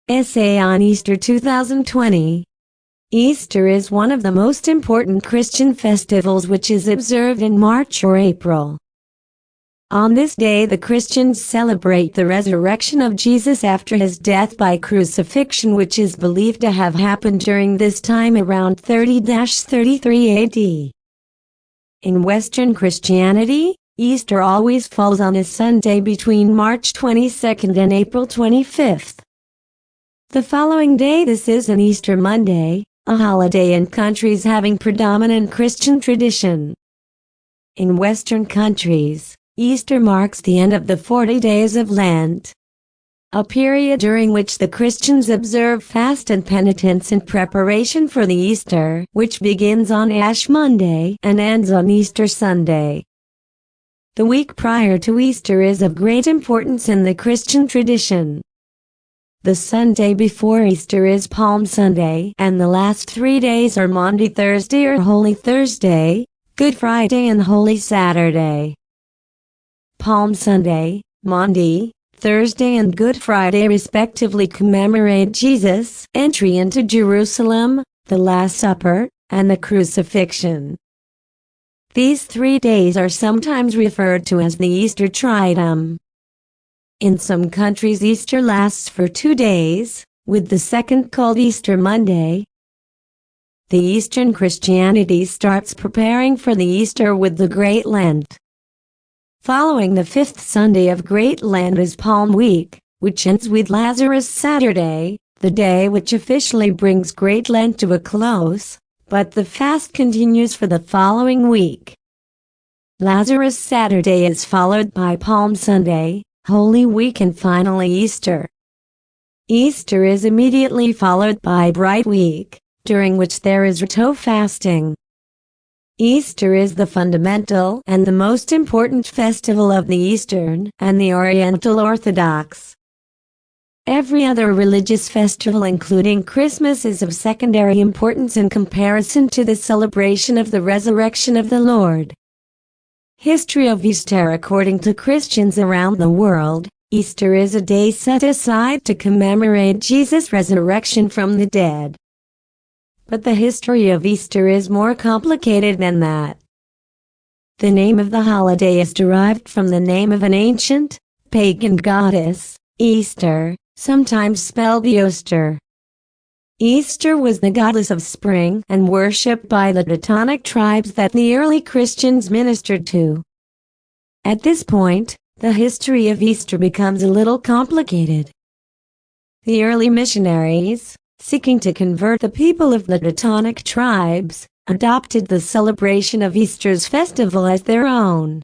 Essay on Easter 2020. Easter is one of the most important Christian festivals which is observed in March or April. On this day the Christians celebrate the resurrection of Jesus after his death by crucifixion, which is believed to have happened during this time around 30-33 AD. In Western Christianity, Easter always falls on a Sunday between March 22nd and April 25th. The following day, this is an Easter Monday, a holiday in countries having predominant Christian tradition. In Western countries, Easter marks the end of the 40 days of Lent, a period during which the Christians observe fast and penitence in preparation for the Easter, which begins on Ash Monday and ends on Easter Sunday. The week prior to Easter is of great importance in the Christian tradition. The Sunday before Easter is Palm Sunday, and the last 3 days are Maundy Thursday or Holy Thursday, Good Friday and Holy Saturday. Palm Sunday, Maundy, Thursday and Good Friday respectively commemorate Jesus' entry into Jerusalem, the Last Supper, and the Crucifixion. These 3 days are sometimes referred to as the Easter Triduum. In some countries Easter lasts for 2 days, with the second called Easter Monday. The Eastern Christianity starts preparing for the Easter with the Great Lent. Following the 5th Sunday of Great Lent is Palm Week, which ends with Lazarus Saturday, the day which officially brings Great Lent to a close, but the fast continues for the following week. Lazarus Saturday is followed by Palm Sunday, Holy Week and finally Easter. Easter is immediately followed by Bright Week, during which there is Rito fasting. Easter is the fundamental and the most important festival of the Eastern and the Oriental Orthodox. Every other religious festival, including Christmas, is of secondary importance in comparison to the celebration of the resurrection of the Lord. History of Easter. According to Christians around the world, Easter is a day set aside to commemorate Jesus' resurrection from the dead. But the history of Easter is more complicated than that. The name of the holiday is derived from the name of an ancient, pagan goddess, Easter, sometimes spelled Eoster. Easter was the goddess of spring and worshipped by the Teutonic tribes that the early Christians ministered to. At this point, the history of Easter becomes a little complicated. The early missionaries, seeking to convert the people of the Teutonic tribes, adopted the celebration of Easter's festival as their own.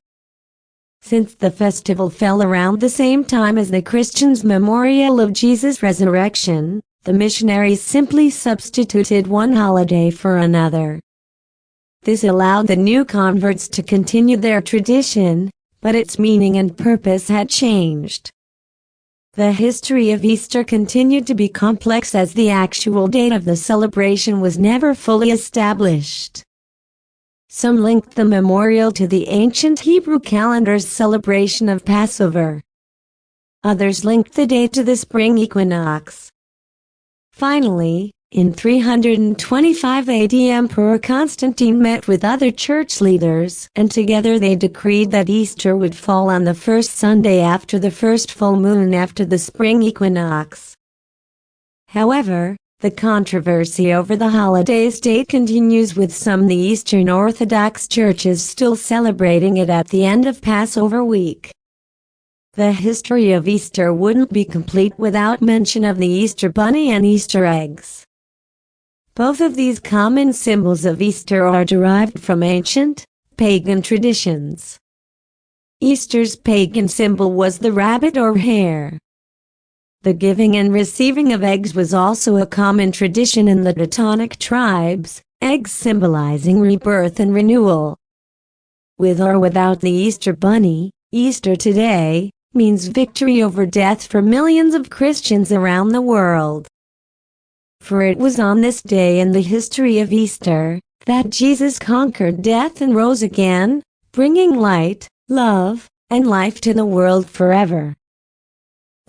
Since the festival fell around the same time as the Christians' memorial of Jesus' resurrection, the missionaries simply substituted one holiday for another. This allowed the new converts to continue their tradition, but its meaning and purpose had changed. The history of Easter continued to be complex as the actual date of the celebration was never fully established. Some linked the memorial to the ancient Hebrew calendar's celebration of Passover. Others linked the date to the spring equinox. Finally, in 325 AD, Emperor Constantine met with other church leaders, and together they decreed that Easter would fall on the first Sunday after the first full moon after the spring equinox. However, the controversy over the holiday's date continues, with some the Eastern Orthodox churches still celebrating it at the end of Passover week. The history of Easter wouldn't be complete without mention of the Easter bunny and Easter eggs. Both of these common symbols of Easter are derived from ancient, pagan traditions. Easter's pagan symbol was the rabbit or hare. The giving and receiving of eggs was also a common tradition in the Teutonic tribes, eggs symbolizing rebirth and renewal. With or without the Easter bunny, Easter today means victory over death for millions of Christians around the world. For it was on this day in the history of Easter that Jesus conquered death and rose again, bringing light, love, and life to the world forever.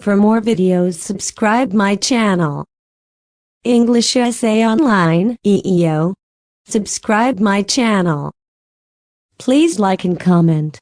For more videos, subscribe my channel. English Essay Online, EEO. Subscribe my channel. Please like and comment.